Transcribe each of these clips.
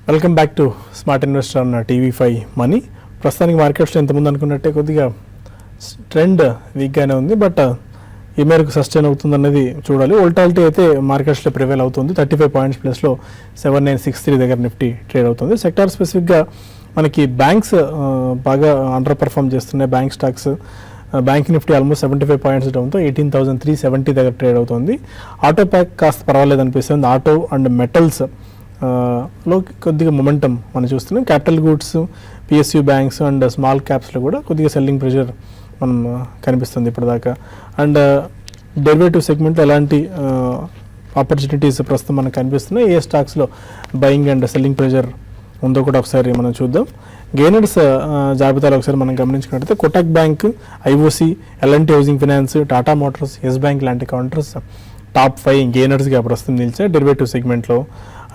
Welcome back to smart investor అన్న TV5 money. ప్రస్తుతానికి మార్కెట్స్లో ఇంతకుముందు అనుకున్నట్టే కొద్దిగా ట్రెండ్ వీక్గానే ఉంది, బట్ ఈ మేరకు సస్టైన్ అవుతుంది అన్నది చూడాలి. వోల్టాలిటీ అయితే మార్కెట్స్లో ప్రివేల్ అవుతుంది. 35 పాయింట్స్ ప్లస్లో 7963 దగ్గర నిఫ్టీ ట్రేడ్ అవుతుంది. సెక్టార్ స్పెసిఫిక్గా మనకి బ్యాంక్స్ బాగా అండర్ పర్ఫామ్ చేస్తున్నాయి. Bank stocks, bank Nifty almost 75 points డౌన్తో 18,370 దగ్గర ట్రేడ్ అవుతుంది. ఆటో ప్యాక్ కాస్త పర్వాలేదు అనిపిస్తుంది. ఆటో అండ్ మెటల్స్ లో కొద్దిగా మొమెంటం మనం చూస్తున్నాం. Capital goods, PSU banks and small క్యాప్స్లో కూడా కొద్దిగా సెల్లింగ్ ప్రెషర్ మనం కనిపిస్తుంది ఇప్పటిదాకా. అండ్ డెరివేటివ్ సెగ్మెంట్లో ఎలాంటి ఆపర్చునిటీస్ ప్రస్తుతం మనకు కనిపిస్తున్నాయి, ఏ స్టాక్స్లో బయింగ్ అండ్ సెల్లింగ్ ప్రెషర్ ఉందో కూడా ఒకసారి మనం చూద్దాం. గెయినర్స్ జాబితాలో ఒకసారి మనం గమనించుకున్నట్లయితే Kotak bank, IOC, L N T housing finance, Tata Motors, Yes bank లాంటి కౌంటర్స్ టాప్ 5 గెయినర్స్గా ప్రస్తుతం నిలిచాయి డెరివేటివ్ సెగ్మెంట్లో.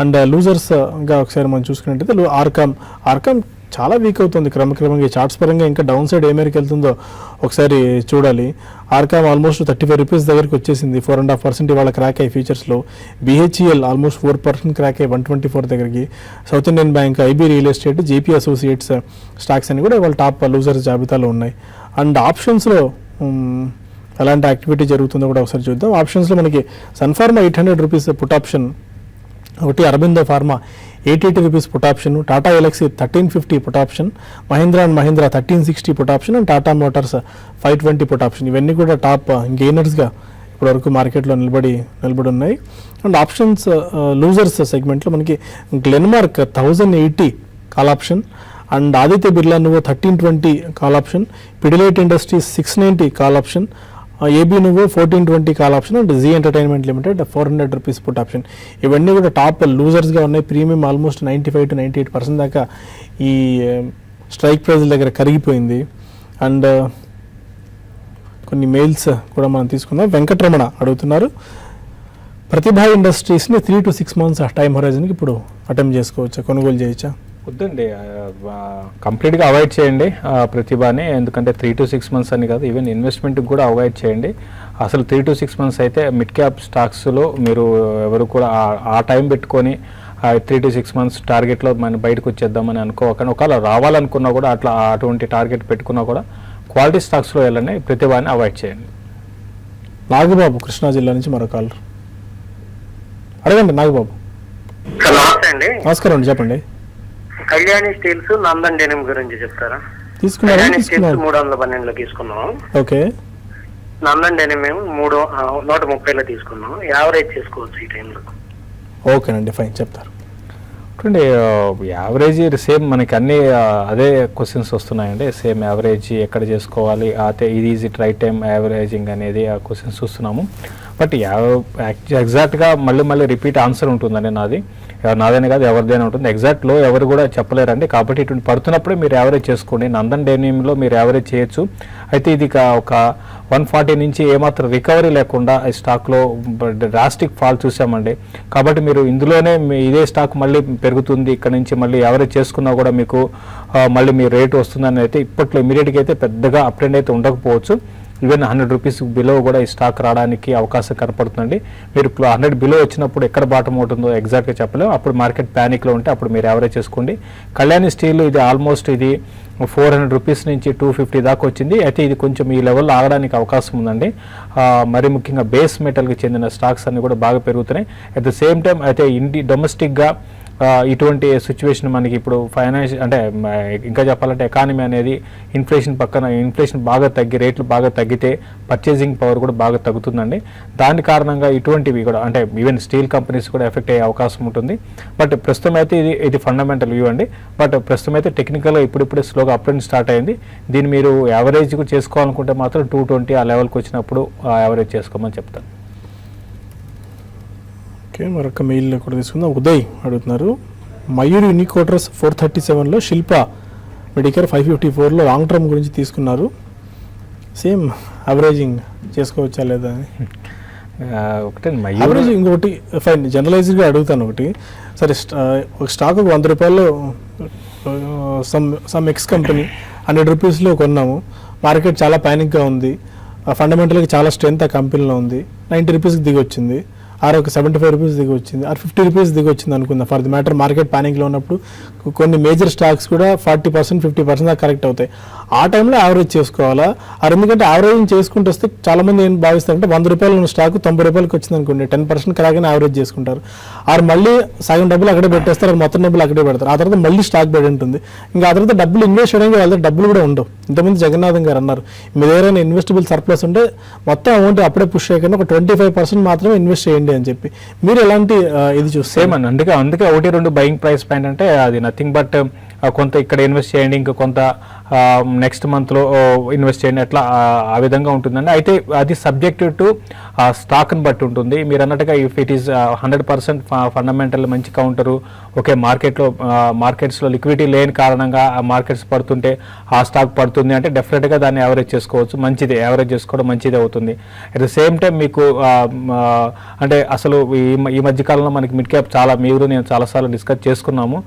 అండ్ లూజర్స్గా ఒకసారి మనం చూసుకున్నట్టయితే ఆర్కామ్ చాలా వీక్ అవుతుంది క్రమక్రమంగా. ఈ చార్ట్స్ పరంగా ఇంకా డౌన్ సైడ్ ఏ మేరకు వెళ్తుందో ఒకసారి చూడాలి. ఆర్కామ్ ఆల్మోస్ట్ 35 రూపీస్ దగ్గరికి వచ్చేసింది, 4.5% ఇవాళ క్రాక్ అయ్యి ఫీచర్స్లో. బిహెచ్ఈఎల్ ఆల్మోస్ట్ 4% క్రాక్ అయ్యి 124 దగ్గరికి. South Indian bank, IB real estate, JP associates stocks అని కూడా ఇవాళ టాప్ లూజర్స్ జాబితాలో ఉన్నాయి. అండ్ ఆప్షన్స్లో ఎలాంటి యాక్టివిటీ జరుగుతుందో కూడా ఒకసారి చూద్దాం. ఆప్షన్స్లో మనకి సన్ఫార్మా 800 రూపీస్ పుట్ ఆప్షన్ ఒకటి, Aurobindo pharma 880 rupees put option, Tata ఎలక్సీ 1350 put option, Mahindra and Mahindra 1360 put option and Tata Motors 520 put option. ఇవన్నీ కూడా టాప్ గెయినర్స్గా ఇప్పటివరకు మార్కెట్లో నిలబడి ఉన్నాయి. అండ్ ఆప్షన్స్ లూజర్స్ సెగ్మెంట్లో మనకి Glenmark 1080 call option and Aditya Birla Nuvo 1320 call option, Pidilite industries 690 call option, AB Nuvo 1420 call option and Zee entertainment limited 400 rupees put option. ఇవన్నీ కూడా టాప్ లూజర్స్గా ఉన్నాయి. ప్రీమియం ఆల్మోస్ట్ 95 to 98% దాకా ఈ స్ట్రైక్ ప్రైజ్ల దగ్గర కరిగిపోయింది. అండ్ కొన్ని మెయిల్స్ కూడా మనం తీసుకుందాం. వెంకటరమణ అడుగుతున్నారు, ప్రతిభా ఇండస్ట్రీస్ని 3 to 6 months టైం హొరైజన్కి ఇప్పుడు అటెంప్ట్ చేసుకోవచ్చా, కొనుగోలు చేయొచ్చా? వద్దండి, కంప్లీట్గా అవాయిడ్ చేయండి ప్రతిభని. ఎందుకంటే 3 to 6 months అని కాదు, ఈవెన్ ఇన్వెస్ట్మెంట్కి కూడా అవాయిడ్ చేయండి. అసలు 3 to 6 months అయితే మిడ్ క్యాప్ స్టాక్స్లో మీరు ఎవరు కూడా ఆ టైం పెట్టుకొని 3 to 6 months టార్గెట్లో మనం బయటకు వచ్చేద్దామని అనుకోకండి. ఒకవేళ రావాలనుకున్నా కూడా అటువంటి టార్గెట్ పెట్టుకున్నా కూడా క్వాలిటీ స్టాక్స్లో వెళ్ళండి, ప్రతిభని అవాయిడ్ చేయండి. నాగబాబు కృష్ణా జిల్లా నుంచి మరో కాల్ అడగండి. నాగబాబు నమస్కారం అండి, చెప్పండి. కళ్యాణి స్టీల్స్, నందన్ డెనిమ్ గురించి చెప్తారా? తీసుకున్నారా? 312లో తీసుకున్నాం. ఓకే. నందన్ డెనిమ్ మేము 130లో తీసుకున్నాం. యావరేజ్ చేసుకోవచ్చు ఈ టైంలో. ఓకేనండి, ఫైన్, చెప్తారు. చూడండి, యావరేజ్ సేమ్ మనకి అన్ని అదే క్వశ్చన్స్ వస్తున్నాయండి. సేమ్ యావరేజ్ ఎక్కడ చేసుకోవాలి, అయితే ఇది is it right time averaging అనేది ఆ క్వశ్చన్స్ చూస్తున్నాము. బట్ ఎగ్జాక్ట్గా మళ్ళీ రిపీట్ ఆన్సర్ ఉంటుందండి. నాదైనా కాదు, ఎవరిదైనా ఉంటుంది. ఎగ్జాక్ట్లో ఎవరు కూడా చెప్పలేరండి. కాబట్టి ఇటువంటి పడుతున్నప్పుడే మీరు యావరేజ్ చేసుకోండి. నందన్ డెనిమ్లో మీరు యావరేజ్ చేయొచ్చు. అయితే ఇది ఒక 140 నుంచి ఏమాత్రం రికవరీ లేకుండా ఈ స్టాక్లో డ్రాస్టిక్ ఫాల్ చూసామండి. కాబట్టి మీరు ఇందులోనే ఇదే స్టాక్ మళ్ళీ పెరుగుతుంది, ఇక్కడ నుంచి మళ్ళీ యావరేజ్ చేసుకున్నా కూడా మీకు మళ్ళీ మీ రేటు వస్తుందని అయితే ఇప్పట్లో ఇమీడియట్గా అయితే పెద్దగా అప్ ట్రెండ్ అయితే ఉండకపోవచ్చు. ఈవెన్ 100 రూపీస్ బిలో కూడా ఈ స్టాక్ రావడానికి అవకాశం కనపడుతుందండి. మీరు 100 బిలో వచ్చినప్పుడు ఎక్కడ బాటం అవుతుందో ఎగ్జాక్ట్గా చెప్పలేము. అప్పుడు మార్కెట్ ప్యానిక్లో ఉంటే అప్పుడు మీరు యావరేజ్ చేసుకోండి. కళ్యాణి స్టీల్ ఇది ఆల్మోస్ట్ ఇది 400 రూపీస్ నుంచి 250 దాకా వచ్చింది. అయితే ఇది కొంచెం ఈ లెవెల్లో ఆగడానికి అవకాశం ఉందండి. మరి ముఖ్యంగా బేస్ మెటల్కి చెందిన స్టాక్స్ అన్ని కూడా బాగా పెరుగుతున్నాయి. అట్ ద సేమ్ టైం అయితే డొమెస్టిక్గా ఇటువంటి సిచ్యువేషన్ మనకి ఇప్పుడు అంటే ఇంకా చెప్పాలంటే ఎకానమీ అనేది ఇన్ఫ్లేషన్ బాగా రేట్లు బాగా తగ్గితే పర్చేసింగ్ పవర్ కూడా బాగా తగ్గుతుందండి. దాని కారణంగా ఇటువంటివి కూడా అంటే ఈవెన్ స్టీల్ కంపెనీస్ కూడా ఎఫెక్ట్ అయ్యే అవకాశం ఉంటుంది. బట్ ప్రస్తుతం అయితే ఇది ఫండమెంటల్ వ్యూ అండి. బట్ ప్రస్తుతం అయితే టెక్నికల్గా ఇప్పుడిప్పుడే స్లోగా అప్ ట్రెండ్ స్టార్ట్ అయింది. దీన్ని మీరు యావరేజ్ చేసుకోవాలనుకుంటే మాత్రం 220 ఆ లెవెల్కి వచ్చినప్పుడు యావరేజ్ చేసుకోమని చెప్తాను. ఓకే, మరొక మెయిల్ కూడా తీసుకుందాం. ఉదయ్ అడుగుతున్నారు, మయూరి యూనికోటర్స్ 437లో, శిల్ప మెడికేర్ 554లో లాంగ్ టర్మ్ గురించి తీసుకున్నారు. సేమ్ యావరేజింగ్ చేసుకోవచ్చా లేదా అని. యావరేజ్ ఇంకొకటి ఫైన్, జనరలైజ్డ్గా అడుగుతాను. ఒకటి సరే, ఒక స్టాక్ 100 రూపాయలు సమ్ ఎక్స్ కంపెనీ 100 రూపీస్లో కొన్నాము. మార్కెట్ చాలా ప్యానిక్గా ఉంది, ఫండమెంటల్గా చాలా స్ట్రెంత్ ఆ కంపెనీలో ఉంది. 90 రూపీస్కి దిగి వచ్చింది. ఆర్ ఒక 75 రూపీస్ దిగి వచ్చింది, ఆర్ 50 రూపీస్ దిగి వచ్చింది అనుకుందాం. ఫర్ ది మ్యాటర్ మార్కెట్ ప్యానిక్లో ఉన్నప్పుడు కొన్ని మేజర్ స్టాక్స్ కూడా 40% 50% దాకా కరెక్ట్ అవుతాయి. ఆ టైంలో యావరేజ్ చేసుకోవాలా? ఆర్ ఎందుకంటే యావరేజ్ చేసుకుంటూ వస్తే చాలా మంది ఏం భావిస్తారంటే 100 రూపాయలు ఉన్న స్టాక్ 90 రూపాయలకి వచ్చింది అనుకోండి, 10% కరాగానే యావరేజ్ చేసుకుంటారు. ఆరు మళ్ళీ సగం డబ్బులు అక్కడే పెట్టేస్తారు, మొత్తం డబ్బులు అక్కడే పెడతారు. ఆ తర్వాత మళ్ళీ స్టాక్ బెడ్ ఉంటుంది. ఇంకా ఆ తర్వాత డబ్బులు ఇన్వెస్ట్ చేయడానికి వాళ్ళ దగ్గర డబ్బులు కూడా ఉండవు. ఇంతకుముందు జగన్నాథం గారు అన్నారు, మీ దగ్గర ఇన్వెస్టబుల్ సర్ప్లస్ ఉంటే మొత్తం అమౌంట్ అప్పుడే పుష్ చేయకుండా ఒక 25% మాత్రమే ఇన్వెస్ట్ చేయండి అని చెప్పి. మీరు ఎలాంటి ఇది చూస్తే సేమ్ అండి. అందుకే 1-2 బయింగ్ ప్రైస్ పాయింట్ అంటే అది నథింగ్ బట్ కొంత ఇక్కడ ఇన్వెస్ట్ చేయండి, ఇంకా కొంత నెక్స్ట్ మంత్లో ఇన్వెస్ట్ చేయండి, అట్లా ఆ విధంగా ఉంటుందండి. అయితే అది సబ్జెక్టివ్ టు స్టాక్ని బట్టి ఉంటుంది. మీరు అన్నట్టుగా ఇఫ్ ఇట్ ఈస్ 100% ఫండమెంటల్ మంచి కౌంటరు, ఓకే మార్కెట్స్లో లిక్విడిటీ లేని కారణంగా ఆ మార్కెట్స్ పడుతుంటే ఆ స్టాక్ పడుతుంది అంటే డెఫినెట్గా దాన్ని యావరేజ్ చేసుకోవచ్చు, మంచిదే, యావరేజ్ చేసుకోవడం మంచిదే అవుతుంది. అట్ ద సేమ్ టైం మీకు అంటే అసలు ఈ మధ్యకాలంలో మనకి మిడ్ క్యాప్ చాలా, మీరు నేను చాలాసార్లు డిస్కస్ చేసుకున్నాము.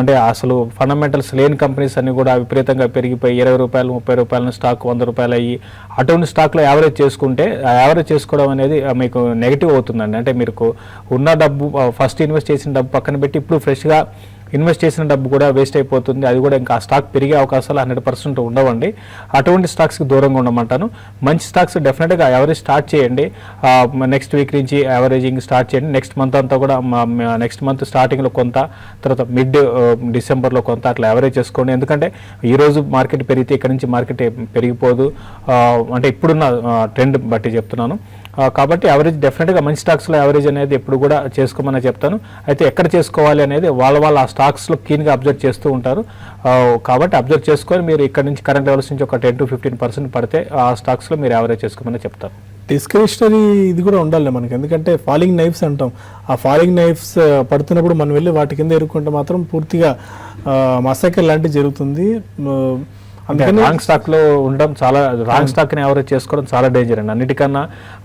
అంటే అసలు ఫండమెంటల్స్ లేని కంపెనీస్ అన్ని కూడా విపరీతంగా పెరిగిపోయి 20 రూపాయలు 30 రూపాయల స్టాక్ 100 రూపాయలు అయ్యి అటువంటి స్టాక్లో యావరేజ్ చేసుకుంటే యావరేజ్ చేసుకోవడం అనేది మీకు నెగిటివ్ అవుతుందండి. అంటే మీకు ఉన్న డబ్బు ఫస్ట్ ఇన్వెస్ట్ చేసిన డబ్బు పక్కన పెట్టి ఇప్పుడు ఫ్రెష్గా ఇన్వెస్ట్ చేసిన డబ్బు కూడా వేస్ట్ అయిపోతుంది. అది కూడా ఇంకా ఆ స్టాక్ పెరిగే అవకాశాలు 100% ఉండవండి. అటువంటి స్టాక్స్కి దూరంగా ఉండమంటాను. మంచి స్టాక్స్ డెఫినెట్గా యావరేజ్ స్టార్ట్ చేయండి. నెక్స్ట్ వీక్ నుంచి యావరేజింగ్ స్టార్ట్ చేయండి. నెక్స్ట్ మంత్ అంతా కూడా నెక్స్ట్ మంత్ స్టార్టింగ్లో కొంత, తర్వాత మిడ్ డిసెంబర్లో కొంత అట్లా యావరేజ్ చేసుకోండి. ఎందుకంటే ఈరోజు మార్కెట్ పెరిగితే ఇక్కడ నుంచి మార్కెట్ పెరిగిపోదు. అంటే ఇప్పుడున్న ట్రెండ్ బట్టి చెప్తున్నాను. కాబట్టి యావరేజ్ డెఫినెట్గా మంచి స్టాక్స్లో యావరేజ్ అనేది ఎప్పుడు కూడా చేసుకోమని చెప్తాను. అయితే ఎక్కడ చేసుకోవాలి అనేది వాళ్ళ ఆ స్టాక్స్లో కీన్గా అబ్జర్వ్ చేస్తూ ఉంటారు. కాబట్టి అబ్జర్వ్ చేసుకొని మీరు ఇక్కడ నుంచి కరెంట్ లెవెల్స్ నుంచి ఒక 10-15% పడితే ఆ స్టాక్స్లో మీరు యావరేజ్ చేసుకోమని చెప్తారు. డిస్క్రిషనరీ ఇది కూడా ఉండాలి మనకి, ఎందుకంటే ఫాలింగ్ నైఫ్స్ అంటాం. ఆ ఫాలింగ్ నైఫ్స్ పడుతున్నప్పుడు మనం వెళ్ళి వాటి కింద ఎరుక్కుంటే మాత్రం పూర్తిగా మసక లాంటివి జరుగుతుంది. రాంగ్ స్టాక్ లో ఉండడం చాలా, రాంగ్ స్టాక్ ని యావరేజ్ చేసుకోవడం చాలా డేంజర్ అండి. అన్నిటికన్నా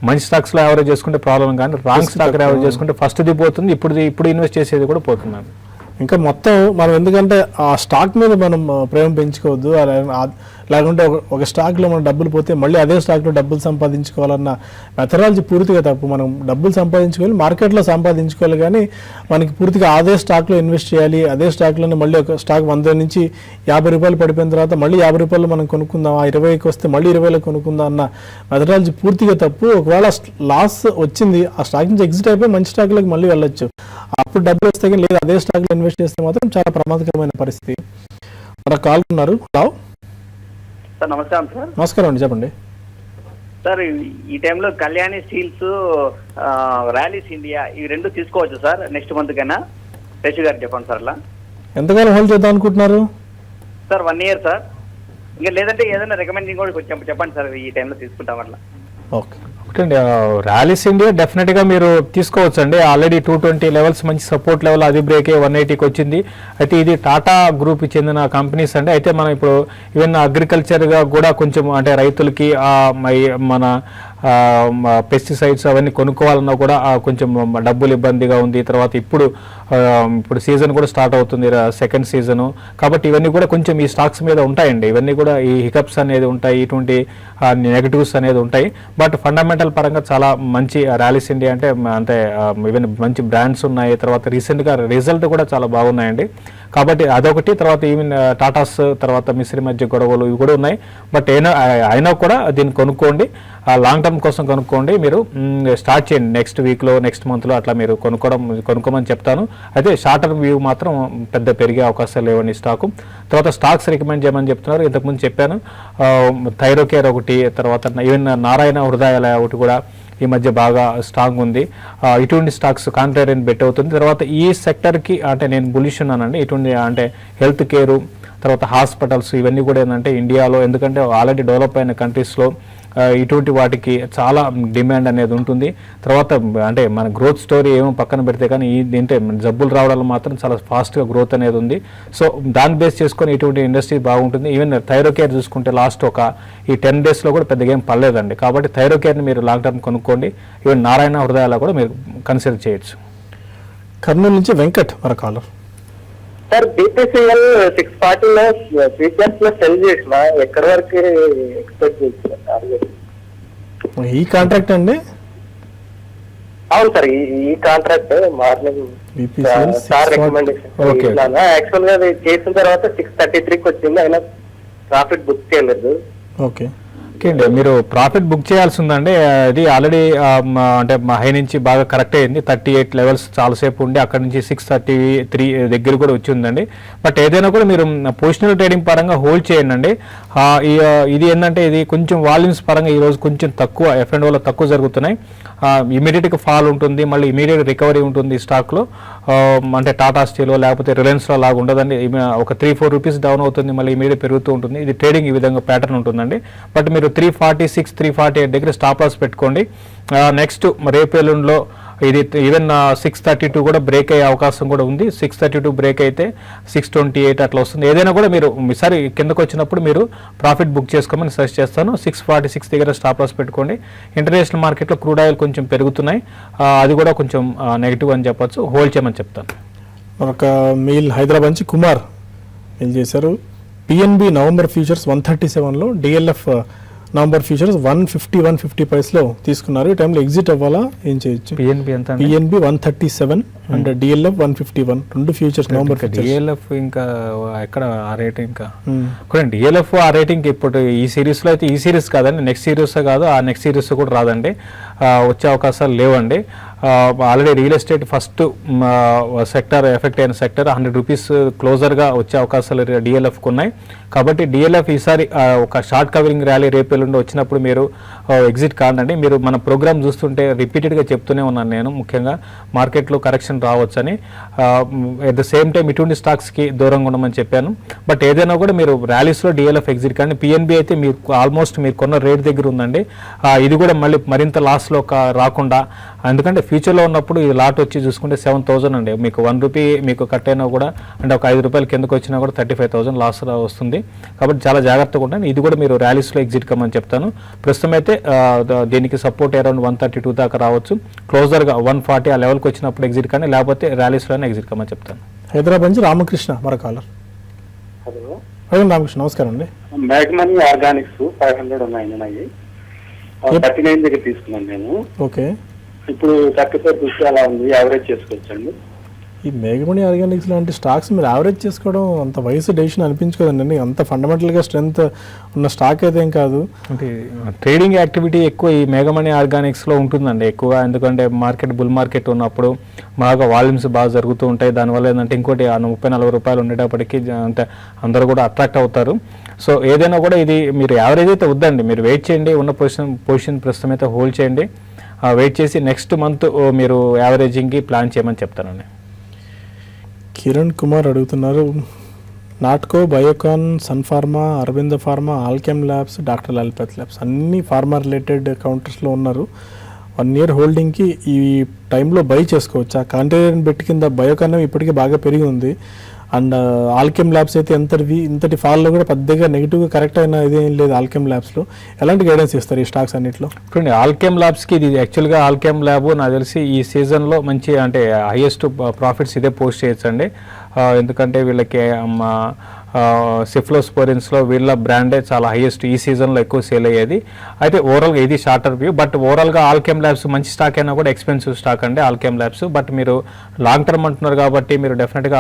మంచి స్టాక్స్ లో యావరేజ్ చేసుకుంటే ప్రాబ్లం, కానీ రాంగ్ స్టాక్ యావరేజ్ చేసుకుంటే ఫస్ట్ ది పోతుంది, ఇప్పుడు ఇన్వెస్ట్ చేసేది కూడా పోతుంది. ఇంకా మొత్తం మనం ఎందుకంటే ఆ స్టాక్ మీద మనం ప్రేమ పెంచుకోవద్దు. లేకుంటే ఒక స్టాక్లో మనం డబ్బులు పోతే మళ్ళీ అదే స్టాక్లో డబ్బులు సంపాదించుకోవాలన్న మెథడాలజీ పూర్తిగా తప్పు. మనం డబ్బులు సంపాదించుకోవాలి, మార్కెట్లో సంపాదించుకోవాలి, కానీ మనకి పూర్తిగా అదే స్టాక్లో ఇన్వెస్ట్ చేయాలి. అదే స్టాక్లోనే మళ్ళీ ఒక స్టాక్ 100 నుంచి 50 రూపాయలు పడిపోయిన తర్వాత మళ్ళీ 50 రూపాయలు మనం కొనుక్కుందాం, ఆ 20కి వస్తే మళ్ళీ 20లో కొనుక్కుందాం అన్న మెథడాలజీ పూర్తిగా తప్పు. ఒకవేళ లాస్ వచ్చింది, ఆ స్టాక్ నుంచి ఎగ్జిట్ అయిపోయి మంచి స్టాక్లోకి మళ్ళీ వెళ్ళొచ్చు. అప్పుడు డబ్బులు వస్తే కానీ లేదు అదే స్టాక్లో ఇన్వెస్ట్ చేస్తే మాత్రం చాలా ప్రమాదకరమైన పరిస్థితి. మనకు కాల్ ఉన్నారు. హలో సార్, నమస్కారం సార్. నమస్కారం అండి, చెప్పండి సార్. ఈ టైంలో కళ్యాణి స్టీల్స్, ర్యాలీస్ ఇండియా ఇవి రెండు తీసుకోవచ్చు సార్ నెక్స్ట్ మంత్ కన్నా? శశి గారు చెప్పండి సార్. అలా ఎంతకాలం హోల్డ్ చేద్దాం అనుకుంటున్నారు సార్? 1 year sir. ఇంకా లేదంటే ఏదైనా రికమెండింగ్ కూడా కొంచెం చెప్పండి సార్, ఈ టైంలో తీసుకుంటాం అట్లా. ఓకే ఒకటండి, ర్యాలీస్ ఇండియా డెఫినెట్గా మీరు తీసుకోవచ్చు అండి. ఆల్రెడీ 220 లెవెల్స్ మంచి సపోర్ట్ లెవెల్, అది బ్రేక్ 180కి వచ్చింది. అయితే ఇది టాటా గ్రూప్కి చెందిన కంపెనీస్ అండి. అయితే మనం ఇప్పుడు ఈవెన్ అగ్రికల్చర్గా కూడా కొంచెం అంటే రైతులకి మన పెస్టిసైడ్స్ అవన్నీ కొనుక్కోవాలన్నా కూడా కొంచెం డబ్బులు ఇబ్బందిగా ఉంది. తర్వాత ఇప్పుడు సీజన్ కూడా స్టార్ట్ అవుతుంది, సెకండ్ సీజను. కాబట్టి ఇవన్నీ కూడా కొంచెం ఈ స్టాక్స్ మీద ఉంటాయండి. ఇవన్నీ కూడా ఈ హికప్స్ అనేది ఉంటాయి, ఇటువంటి నెగటివ్స్ అనేది ఉంటాయి. బట్ ఫండమెంటల్ పరంగా చాలా మంచి ర్యాలీస్ ఇండియా అంటే ఈవెన్ మంచి బ్రాండ్స్ ఉన్నాయి. తర్వాత రీసెంట్గా రిజల్ట్ కూడా చాలా బాగున్నాయండి. కాబట్టి అదొకటి. తర్వాత ఈవెన్ టాటాస్, తర్వాత మిశ్రీ మధ్య గొడవలు ఇవి కూడా ఉన్నాయి. బట్ అయినా కూడా దీన్ని కొనుక్కోండి, లాంగ్ టర్మ్ కోసం కొనుక్కోండి. మీరు స్టార్ట్ చేయండి నెక్స్ట్ వీక్లో, నెక్స్ట్ మంత్లో అట్లా మీరు కొనుక్కోమని చెప్తాను. అయితే షార్ట్ టర్మ్ వ్యూ మాత్రం పెద్ద పెరిగే అవకాశాలు లేవని స్టాకు. తర్వాత స్టాక్స్ రికమెండ్ చేయమని చెప్తున్నారు. ఇంతకుముందు చెప్పాను, థైరోకేర్ ఒకటి, తర్వాత ఈవెన్ నారాయణ హృదయాలయ ఒకటి కూడా ఈ మధ్య బాగా స్ట్రాంగ్ ఉంది. ఇటువంటి స్టాక్స్ కాంట్రారియన్ బెట్ అవుతుంది. తర్వాత ఈ సెక్టర్కి అంటే నేను బులిష్ ఉన్నానండి. ఇటువంటి అంటే హెల్త్ కేరు, తర్వాత హాస్పిటల్స్ ఇవన్నీ కూడా ఏంటంటే ఇండియాలో, ఎందుకంటే ఆల్రెడీ డెవలప్ అయిన కంట్రీస్లో ఇటువంటి వాటికి చాలా డిమాండ్ అనేది ఉంటుంది. తర్వాత అంటే మన గ్రోత్ స్టోరీ ఏమో పక్కన పెడితే కానీ ఏంటంటే జబ్బులు రావడాలు మాత్రం చాలా ఫాస్ట్గా గ్రోత్ అనేది ఉంది. సో దాన్ని బేస్ చేసుకొని ఇటువంటి ఇండస్ట్రీ బాగుంటుంది. ఈవెన్ థైరోకేర్ చూసుకుంటే లాస్ట్ ఈ 10 daysలో కూడా పెద్దగా ఏం పర్లేదండి. కాబట్టి థైరోకేర్ని మీరు లాంగ్ టర్మ్ కొనుక్కోండి. ఈవెన్ నారాయణ హృదయాల కూడా మీరు కన్సిడర్ చేయొచ్చు. కర్నూలు నుంచి వెంకట్ మన కాలర్. సార్, బీపీసీఎల్ 640లో ఫ్యూచర్స్ లో సెల్ చేసిన ఎక్కడి వరకు ఎక్స్పెక్ట్ చేసిన? ఈ కాంట్రాక్ట్ అండి అవును సార్, ఈ contract morning BPCL sir 640. Recommendation Okay. Actual గా అది చేసిన తర్వాత 633కి వచ్చింది, అయినా ప్రాఫిట్ బుక్ చేయలేదు. ఓకే. ఓకే అండి, మీరు ప్రాఫిట్ బుక్ చేయాల్సి ఉందండి. అది ఆల్రెడీ అంటే హై నుంచి బాగా కరెక్ట్ అయింది. 38 లెవెల్స్ చాలాసేపు ఉండి అక్కడ నుంచి 633 దగ్గర కూడా వచ్చి ఉందండి. బట్ ఏదైనా కూడా మీరు పొజిషనల్ ట్రేడింగ్ పరంగా హోల్డ్ చేయండి అండి. ఇది ఏంటంటే ఇది కొంచెం వాల్యూమ్స్ పరంగా ఈరోజు కొంచెం తక్కువ F&Oలో తక్కువ జరుగుతున్నాయి. ఇమీడియట్గా ఫాల్ ఉంటుంది, మళ్ళీ ఇమీడియట్ రికవరీ ఉంటుంది ఈ స్టాక్లో. అంటే టాటా స్టీల్ లేకపోతే రిలయన్స్లో లాగా ఉండదండి. ఒక 3-4 రూపీస్ డౌన్ అవుతుంది, మళ్ళీ ఇమీడియట్ పెరుగుతూ ఉంటుంది. ఇది ట్రేడింగ్ ఈ విధంగా ప్యాటర్న్ ఉంటుందండి. బట్ మీరు 346, 348 దగ్గర స్టాప్ లాస్ పెట్టుకోండి. నెక్స్ట్ రేపు ఎల్లుండిలో ఇది ఈవెన్ 632 కూడా బ్రేక్ అయ్యే అవకాశం కూడా ఉంది. 632 బ్రేక్ అయితే 628 అట్లా వస్తుంది. ఏదైనా కూడా మీరు ఈసారి కిందకు వచ్చినప్పుడు మీరు ప్రాఫిట్ బుక్ చేసుకోమని సజెస్ట్ చేస్తాను. 646 దగ్గర స్టాప్ లాస్ పెట్టుకోండి. ఇంటర్నేషనల్ మార్కెట్లో క్రూడ్ ఆయిల్ కొంచెం పెరుగుతున్నాయి, అది కూడా కొంచెం నెగిటివ్ అని చెప్పొచ్చు, హోల్డ్ చేయమని చెప్తాను. మరొక మెయిల్ హైదరాబాద్ నుంచి కుమార్ మెయిల్ చేశారు. పిఎన్బి నవంబర్ ఫ్యూచర్స్ 137లో, డిఎల్ఎఫ్ నవంబర్ ఫ్యూచర్స్ 150 ప్రైస్లో తీసుకున్నారు. ఈ టైంలో ఎగ్జిట్ అవ్వాలా, ఏం చేయొచ్చు? పిఎన్బి ఎంత? పిఎన్బి 137 అండ్ డిఎల్ఎఫ్ 151, రెండు ఫ్యూచర్స్ నవంబర్ ఫ్యూచర్స్. డిఎల్ఎఫ్ ఇంకా ఎక్కడ ఆ రేట్ ఇంకా డిఎల్ఎఫ్ ఆ రేటింగ్ ఇప్పుడు ఈ సిరీస్లో అయితే ఈ సిరీస్ కాదండి, నెక్స్ట్ సిరీస్ కాదు, ఆ నెక్స్ట్ సిరీస్ కూడా రాదండి, వచ్చే అవకాశాలు లేవండి. Already real estate first sector effect అయిన సెక్టర్ 100 రూపీస్ క్లోజర్గా వచ్చే అవకాశాలు డిఎల్ఎఫ్కి ఉన్నాయి. కాబట్టి డిఎల్ఎఫ్ ఈసారి ఒక షార్ట్ కవరింగ్ ర్యాలీ రేపు ఎల్లుండి వచ్చినప్పుడు మీరు ఎగ్జిట్ కాదండి. మీరు మన ప్రోగ్రామ్ చూస్తుంటే రిపీటెడ్గా చెప్తూనే ఉన్నాను నేను, ముఖ్యంగా మార్కెట్లో కరెక్షన్ రావచ్చని. ఎట్ ద సేమ్ టైం ఇటువంటి స్టాక్స్కి దూరంగా ఉండమని చెప్పాను. బట్ ఏదైనా కూడా మీరు ర్యాలీస్లో డిఎల్ఎఫ్ ఎగ్జిట్ కానీ. పిఎన్బి అయితే మీరు ఆల్మోస్ట్ మీరు కొన్న రేట్ దగ్గర ఉందండి. ఇది కూడా మళ్ళీ మరింత లాస్లో రాకుండా, ఎందుకంటే ఫ్యూచర్లో ఉన్నప్పుడు ఈ లాట్ వచ్చి చూసుకుంటే 7,000 అండి. మీకు 1 రూపీ మీకు కట్ అయినా కూడా, అంటే ఒక 5 రూపాయలు కిందకు వచ్చినా కూడా 35,000 లాస్ వస్తుంది. కాబట్టి చాలా జాగ్రత్తగా ఉంటాను. ఇది కూడా మీరు ర్యాలీస్లో ఎగ్జిట్ కమ్మని చెప్తాను. ప్రస్తుతం అయితే దీనికి సపోర్ట్ అరౌండ్ 132 దాకా రావచ్చు. క్లోజర్గా 140 ఆ లెవెల్కి వచ్చినప్పుడు ఎగ్జిట్ కానీ, లేకపోతే ర్యాలీస్లోనే ఎగ్జిట్ కమ్మని చెప్తాను. హైదరాబాద్ నుంచి రామకృష్ణ మరో కాలర్. హలో రామకృష్ణ నమస్కారం అండి. మ్యాగ్మనీ ఆర్గానిక్స్ 500 ఉన్నాయి, 39 దగ్గర తీసుకున్నాను నేను. ఓకే. ఇప్పుడు 34 అలా ఉంది, యావరేజ్ చేసుకోవచ్చండి. ఈ మేఘమణి ఆర్గానిక్స్ లాంటి స్టాక్స్ మీరు యావరేజ్ చేసుకోవడం అంత వయసు డెసిషన్ అనిపించుకోదండి. అంత ఫండమెంటల్గా స్ట్రెంత్ ఉన్న స్టాక్ అయితే ఏం కాదు. అంటే ట్రేడింగ్ యాక్టివిటీ ఎక్కువ ఈ మేఘమణి ఆర్గానిక్స్లో ఉంటుందండి ఎక్కువగా. ఎందుకంటే మార్కెట్ బుల్ మార్కెట్ ఉన్నప్పుడు బాగా వాల్యూమ్స్ బాగా జరుగుతూ ఉంటాయి. దానివల్ల ఏంటంటే ఇంకోటి 30-40 రూపాయలు ఉండేటప్పటికి అంటే అందరూ కూడా అట్రాక్ట్ అవుతారు. సో ఏదైనా కూడా ఇది మీరు యావరేజ్ అయితే వద్దండి, మీరు వెయిట్ చేయండి. ఉన్న పొజిషన్ ప్రస్తుతం అయితే హోల్డ్ చేయండి. వెయిట్ చేసి నెక్స్ట్ మంత్ మీరు యావరేజింగ్కి ప్లాన్ చేయమని చెప్తానండి. కిరణ్ కుమార్ అడుగుతున్నారు, Natco, Biocon, Sun Pharma, Aurobindo pharma, Alkem labs, doctor Lalpath labs అన్ని ఫార్మా రిలేటెడ్ కౌంటర్స్లో ఉన్నారు. 1 ఇయర్ హోల్డింగ్కి ఈ టైంలో బై చేసుకోవచ్చు. ఆ కాంటైనర్ బెట్ కింద బయోకాన్ ఇప్పటికీ బాగా పెరిగి ఉంది. అండ్ ఆల్కెమ్ ల్యాబ్స్ అయితే ఇంతటి ఫాల్లో కూడా పెద్దగా నెగిటివ్గా కరెక్ట్ అయినా ఇదేం లేదు. ఆల్కెమ్ ల్యాబ్స్లో ఎలాంటి గైడెన్స్ ఇస్తారు ఈ స్టాక్స్ అన్నింటిలో? చూడండి, ఆల్కెమ్ ల్యాబ్స్కి ఇది యాక్చువల్గా ఆల్కెమ్ ల్యాబ్ నాకు తెలిసి ఈ సీజన్లో మంచి అంటే హైయెస్ట్ ప్రాఫిట్స్ ఇదే పోస్ట్ చేయొచ్చండి. ఎందుకంటే వీళ్ళకి సిఫ్లోస్పోరిన్స్లో వీళ్ళ బ్రాండే చాలా హైయెస్ట్ ఈ సీజన్లో ఎక్కువ సేల్ అయ్యేది. అయితే ఓవరాల్గా ఇది షార్టర్ వ్యూ. బట్ ఓవరాల్గా ఆల్కెమ్ ల్యాబ్స్ మంచి స్టాక్ అయినా కూడా ఎక్స్పెన్సివ్ స్టాక్ అండి ఆల్కెమ్ ల్యాబ్స్. బట్ మీరు లాంగ్ టర్మ్ అంటున్నారు కాబట్టి మీరు డెఫినెట్గా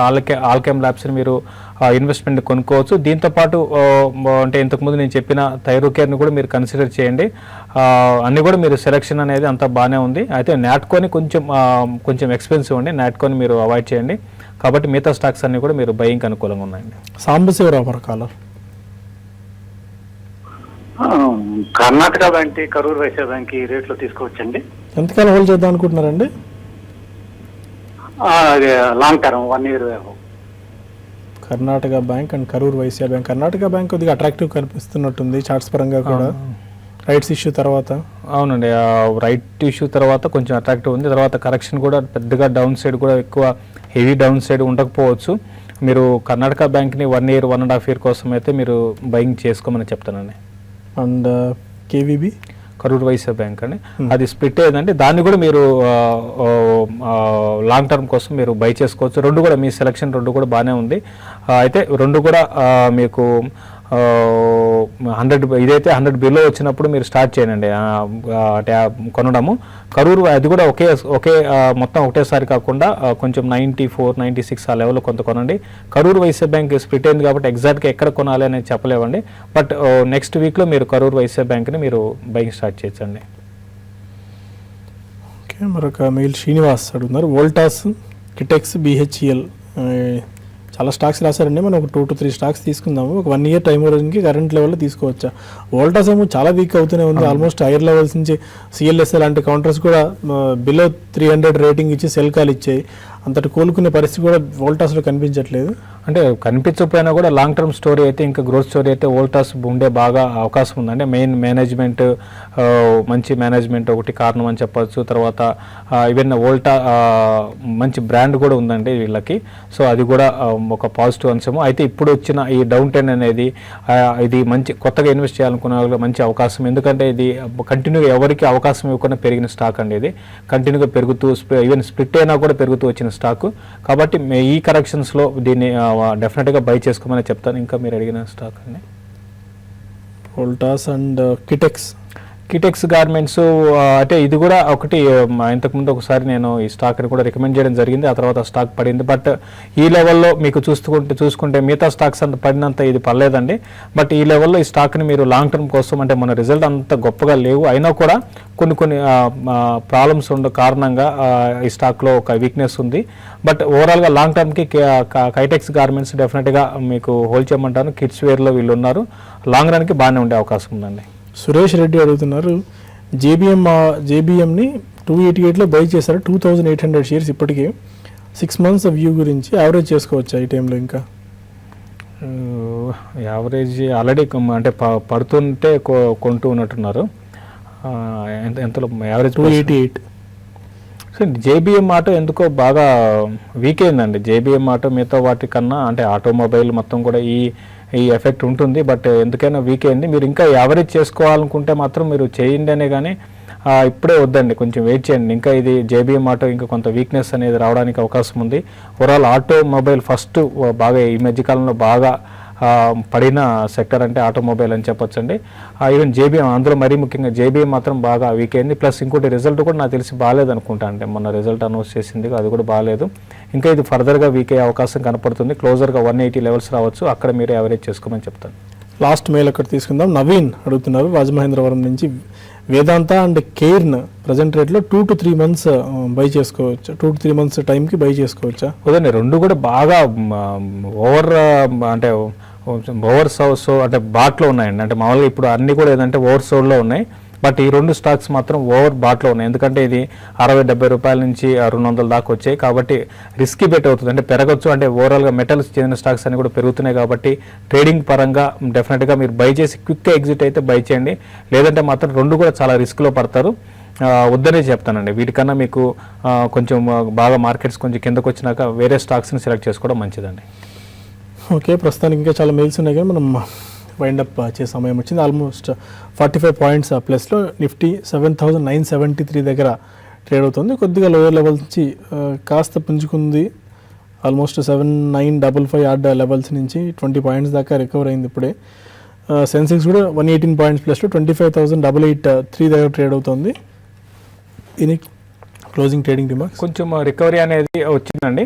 ఆల్కెమ్ ల్యాబ్స్ని మీరు ఇన్వెస్ట్మెంట్ కొనుక్కోవచ్చు. దీంతోపాటు అంటే ఇంతకుముందు నేను చెప్పిన థైరోకేర్ని కూడా మీరు కన్సిడర్ చేయండి. అన్నీ కూడా మీరు సెలెక్షన్ అనేది అంతా బాగానే ఉంది. అయితే నాట్కోని కొంచెం ఎక్స్పెన్సివ్ అండి, నాట్కోని మీరు అవాయిడ్ చేయండి. కాబట్టి మిగతా స్టాక్స్ అన్ని కూడా మీరు బయింగ్ అనుకూలంగా ఉన్నాయండి. సాంబశివరావు మరో caller. Karnataka bank, Karur Vysya bank ఈ రేట్లో తీసుకోవచ్చండి. ఎంతకాలం హోల్డ్ చేద్దాం అనుకుంటున్నారండి? Long term 1 year. Karnataka bank and Karur Vysya bank. Karnataka bank కొద్దిగా అట్రాక్టివ్ కనిపిస్తున్నట్టుంది చార్ట్స్ పరంగా కూడా, రైట్స్ ఇష్యూ తర్వాత. అవునండి, రైట్ ఇష్యూ తర్వాత కొంచెం అట్రాక్టివ్ ఉంది. తర్వాత కరెక్షన్ కూడా పెద్దగా డౌన్ సైడ్ కూడా ఎక్కువ హెవీ డౌన్ సైడ్ ఉండకపోవచ్చు. మీరు కర్ణాటక బ్యాంక్ని 1 ఇయర్ 1.5 ఇయర్ కోసం అయితే మీరు బయింగ్ చేసుకోమని చెప్తానండి. And KVB, Karur Vysya bank అండి, అది స్ప్లిట్ అయ్యేదండి. దాన్ని కూడా మీరు లాంగ్ టర్మ్ కోసం మీరు బై చేసుకోవచ్చు. రెండు కూడా మీ సెలక్షన్ రెండు కూడా బాగానే ఉంది. అయితే రెండు కూడా మీకు 100 ఇదైతే 100 బిలో వచ్చినప్పుడు మీరు స్టార్ట్ చేయండి కొనడము. కరూర్ అది కూడా ఒకే మొత్తం ఒకటేసారి కాకుండా కొంచెం 94, 96 ఆ లెవెల్లో కొంత కొనండి. కరూర్ వైశ్య బ్యాంక్ స్ప్లిట్ అయింది కాబట్టి ఎగ్జాక్ట్గా ఎక్కడ కొనాలి అనేది చెప్పలేవండి. బట్ నెక్స్ట్ వీక్లో మీరు కరూర్ వైశ్య బ్యాంక్ని మీరు బయింగ్ స్టార్ట్ చేయొచ్చండి. ఓకే, మరొక మెయిల్ శ్రీనివాస్ అడుగుతున్నారు, వోల్టాస్, కిటెక్స్, BHEL చాలా స్టాక్స్ రాశారండి. మనం ఒక 2 to 3 స్టాక్స్ తీసుకుందాము. ఒక 1 year టైం వరకు కరెంట్ లెవెల్లో తీసుకోవచ్చా? వోల్టాస్ ఏమో చాలా వీక్ అవుతూనే ఉంది. ఆల్మోస్ట్ హైయర్ లెవెల్స్ నుంచి CLSA లాంటి కౌంటర్స్ కూడా బిలో 300 రేటింగ్ ఇచ్చి సెల్ కాల్ ఇచ్చాయి. అంతటి కోలుకునే పరిస్థితి కూడా వోల్టాస్లో కనిపించట్లేదు. అంటే కనిపించకపోయినా కూడా లాంగ్ టర్మ్ స్టోరీ అయితే, ఇంకా గ్రోత్ స్టోరీ అయితే వోల్టాస్ ఉండే బాగా అవకాశం ఉందండి. మెయిన్ మేనేజ్మెంట్, మంచి మేనేజ్మెంట్ ఒకటి కారణం అని చెప్పచ్చు. తర్వాత ఈవెన్ వోల్టా మంచి బ్రాండ్ కూడా ఉందండి వీళ్ళకి. సో అది కూడా ఒక పాజిటివ్ అంశము. అయితే ఇప్పుడు వచ్చిన ఈ డౌన్ ట్రెండ్ అనేది ఇది మంచి కొత్తగా ఇన్వెస్ట్ చేయాలనుకునే వాళ్ళకి మంచి అవకాశం. ఎందుకంటే ఇది కంటిన్యూగా ఎవరికి అవకాశం ఇవ్వకుండా పెరిగిన స్టాక్ అండి. ఇది కంటిన్యూగా పెరుగుతూ ఈవెన్ స్ప్లిట్ అయినా కూడా పెరుగుతూ వచ్చిన స్టాక్. కాబట్టి ఈ కరెక్షన్స్లో దీన్ని డెఫినెట్గా బై చేసుకోమని చెప్తాను. ఇంకా మీరు అడిగిన స్టాక్ అండి వోల్టాస్ అండ్ కిటెక్స్ గార్మెంట్స్. అంటే ఇది కూడా ఒకటి ఇంతకుముందు ఒకసారి నేను ఈ స్టాక్ని కూడా రికమెండ్ చేయడం జరిగింది. ఆ తర్వాత స్టాక్ పడింది. బట్ ఈ లెవెల్లో మీకు చూసుకుంటే మిగతా స్టాక్స్ అంత పడినంత ఇది పడలేదండి. బట్ ఈ లెవెల్లో ఈ స్టాక్ని మీరు లాంగ్ టర్మ్ కోసం, అంటే మన రిజల్ట్ అంత గొప్పగా లేవు అయినా కూడా కొన్ని ప్రాబ్లమ్స్ ఉండే కారణంగా ఈ స్టాక్లో ఒక వీక్నెస్ ఉంది. బట్ ఓవరాల్గా లాంగ్ టర్మ్కి కైటెక్స్ గార్మెంట్స్ డెఫినెట్గా మీకు హోల్డ్ చేయమంటాను. కిడ్స్ వేర్లో వీళ్ళు ఉన్నారు. లాంగ్ రన్కి బాగానే ఉండే అవకాశం ఉందండి. సురేష్ రెడ్డి అడుగుతున్నారు, జేబిఎంని 288లో బై చేశారు, 2800 షేర్స్ ఇప్పటికే. 6 months వ్యూ గురించి యావరేజ్ చేసుకోవచ్చా ఈ టైంలో? ఇంకా యావరేజ్ ఆల్రెడీ అంటే పడుతుంటే కొంటూ ఉన్నట్టున్నారు. ఎంతలో యావరేజ్ 288. సో JBM ఆటో ఎందుకో బాగా వీక్ అయిందండి. JBM ఆటో మిగతా వాటి కన్నా, అంటే ఆటోమొబైల్ మొత్తం కూడా ఈ ఎఫెక్ట్ ఉంటుంది. బట్ ఎందుకైనా వీక్ అయింది. మీరు ఇంకా యావరేజ్ చేసుకోవాలనుకుంటే మాత్రం మీరు చేయండి అనే కానీ ఇప్పుడే వద్దండి, కొంచెం వెయిట్ చేయండి. ఇంకా ఇది JBM ఆటో ఇంకా కొంత వీక్నెస్ అనేది రావడానికి అవకాశం ఉంది. ఓవరాల్ ఆటోమొబైల్ ఫస్ట్ బాగా ఈ మధ్యకాలంలో బాగా పడిన సెక్టర్ అంటే ఆటోమొబైల్ అని చెప్పొచ్చండి. ఈవెన్ JBM, అందులో మరీ ముఖ్యంగా JBM మాత్రం బాగా వీక్ అయింది. ప్లస్ ఇంకోటి రిజల్ట్ కూడా నాకు తెలిసి బాగాలేదు అనుకుంటా. అంటే మొన్న రిజల్ట్ అనౌన్స్ చేసింది, అది కూడా బాగాలేదు. ఇంకా ఇది ఫర్దర్గా వీక్ అయ్యే అవకాశం కనపడుతుంది. క్లోజర్గా 180 లెవెల్స్ రావచ్చు. అక్కడ మీరు యావరేజ్ చేసుకోమని చెప్తాను. లాస్ట్ మెయిల్ అక్కడ తీసుకుందాం. నవీన్ అడుగుతున్నారు, రాజమహేంద్రవరం నుంచి, వేదాంత అండ్ కేర్న్ ప్రజెంట్ రేట్లో 2 to 3 months బై చేసుకోవచ్చు. 2 to 3 months టైంకి బై చేసుకోవచ్చా? వదండి, రెండు కూడా బాగా ఓవర్ సో అంటే బాట్లో ఉన్నాయండి. అంటే మామూలుగా ఇప్పుడు అన్ని కూడా ఏదంటే ఓవర్ సోల్డ్లో ఉన్నాయి. బట్ ఈ రెండు స్టాక్స్ మాత్రం ఓవర్ బాట్లో ఉన్నాయి. ఎందుకంటే ఇది 60-70 రూపాయల నుంచి 200 దాకా వచ్చాయి. కాబట్టి రిస్కీ బెట్ అవుతుంది, అంటే పెరగచ్చు. అంటే ఓవరాల్గా మెటల్స్ చెందిన స్టాక్స్ అన్ని కూడా పెరుగుతున్నాయి. కాబట్టి ట్రేడింగ్ పరంగా డెఫినెట్గా మీరు బై చేసి క్విక్గా ఎగ్జిట్ అయితే బై చేయండి. లేదంటే మాత్రం రెండు కూడా చాలా రిస్క్లో పడతారు. వద్దనే చెప్తానండి. వీటికన్నా మీకు కొంచెం బాగా మార్కెట్స్ కొంచెం కిందకు వచ్చినాక వేరే స్టాక్స్ని సెలెక్ట్ చేసుకోవడం మంచిదండి. ఓకే, ప్రస్తుతానికి ఇంకా చాలా మెయిల్స్ ఉన్నాయి కానీ మనం వైండప్ చేసే సమయం వచ్చింది. ఆల్మోస్ట్ 45 points ప్లస్లో నిఫ్టీ 7,973 దగ్గర ట్రేడ్ అవుతుంది. కొద్దిగా లోయర్ లెవెల్స్ నుంచి కాస్త పుంజుకుంది. ఆల్మోస్ట్ 7,955 ఆర్డ్ లెవెల్స్ నుంచి 20 points దాకా రికవర్ అయింది ఇప్పుడే. సెన్సెక్స్ కూడా 118 points ప్లస్లో 25,883 దగ్గర ట్రేడ్ అవుతుంది. ఇది క్లోజింగ్ ట్రేడింగ్ రిమార్క్స్. కొంచెం రికవరీ అనేది వచ్చిందండి.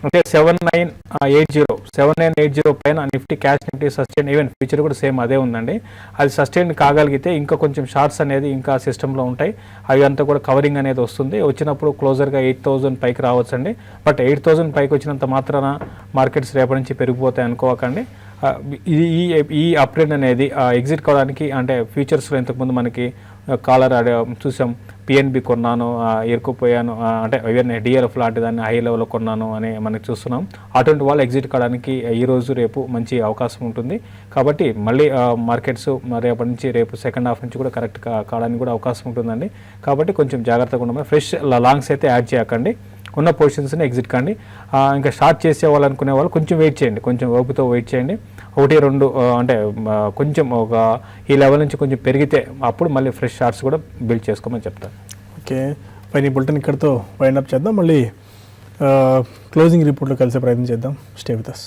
అంటే 7980 పైన Nifty, cash Nifty sustain, even future కూడా సేమ్ అదే ఉందండి. అది సస్టైన్ కాగలిగితే ఇంకా కొంచెం షార్ట్స్ అనేది ఇంకా సిస్టంలో ఉంటాయి. అవి అంతా కూడా కవరింగ్ అనేది వస్తుంది. వచ్చినప్పుడు క్లోజర్గా 8,000 పైకి రావచ్చండి. బట్ 8,000 పైకి వచ్చినంత మాత్రాన మార్కెట్స్ రేపటి నుంచి పెరిగిపోతాయి అనుకోకండి. ఈ అప్ట్రెండ్ అనేది ఎగ్జిట్ కావడానికి, అంటే ఫ్యూచర్స్లో ఇంతకుముందు మనకి కాలర్ చూసాం, PNB కొన్నాను, ఇరుక్కుపోయాను, అంటే ఈవెన్ DLF లాంటి దాన్ని హై లెవెల్లో కొన్నాను అని మనకి చూస్తున్నాం. అటువంటి వాళ్ళు ఎగ్జిట్ కావడానికి ఈరోజు రేపు మంచి అవకాశం ఉంటుంది. కాబట్టి మళ్ళీ మార్కెట్స్ రేపటి నుంచి, రేపు సెకండ్ హాఫ్ నుంచి కూడా కరెక్ట్ కావడానికి కూడా అవకాశం ఉంటుందండి. కాబట్టి కొంచెం జాగ్రత్తగా ఉండమని. ఫ్రెష్ లాంగ్స్ అయితే యాడ్ చేయకండి. ఉన్న పొజిషన్స్ని ఎగ్జిట్ కండి. ఇంకా షార్ట్ చేసేవాళ్ళు అనుకునే వాళ్ళు కొంచెం వెయిట్ చేయండి, కొంచెం ఓపికతో వెయిట్ చేయండి. 1-2 అంటే కొంచెం ఒక ఈ లెవెల్ నుంచి కొంచెం పెరిగితే అప్పుడు మళ్ళీ ఫ్రెష్ షార్ట్స్ కూడా బిల్డ్ చేసుకోమని చెప్తాను. ఓకే, ఫైనల్ బులెటిన్ ఇక్కడితో వైండ్ అప్ చేద్దాం. మళ్ళీ క్లోజింగ్ రిపోర్ట్లో కలిసే ప్రయత్నం చేద్దాం. Stay with us.